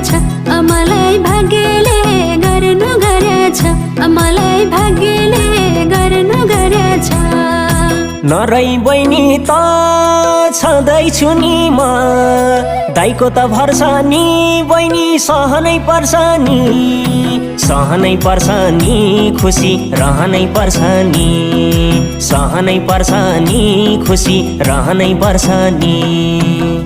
गरेछ मलाई भाग्यले गर्नु गरेछ मलाई भाग्यले गर्नु गरेछ नरै बहिनी त छँदैछु नि म दाइको त भर्छ नि बहिनी सहनै पर्छ नि खुसी रहनै पर्छ नि सहनै पर्छ नि खुसी रहनै पर्छ नि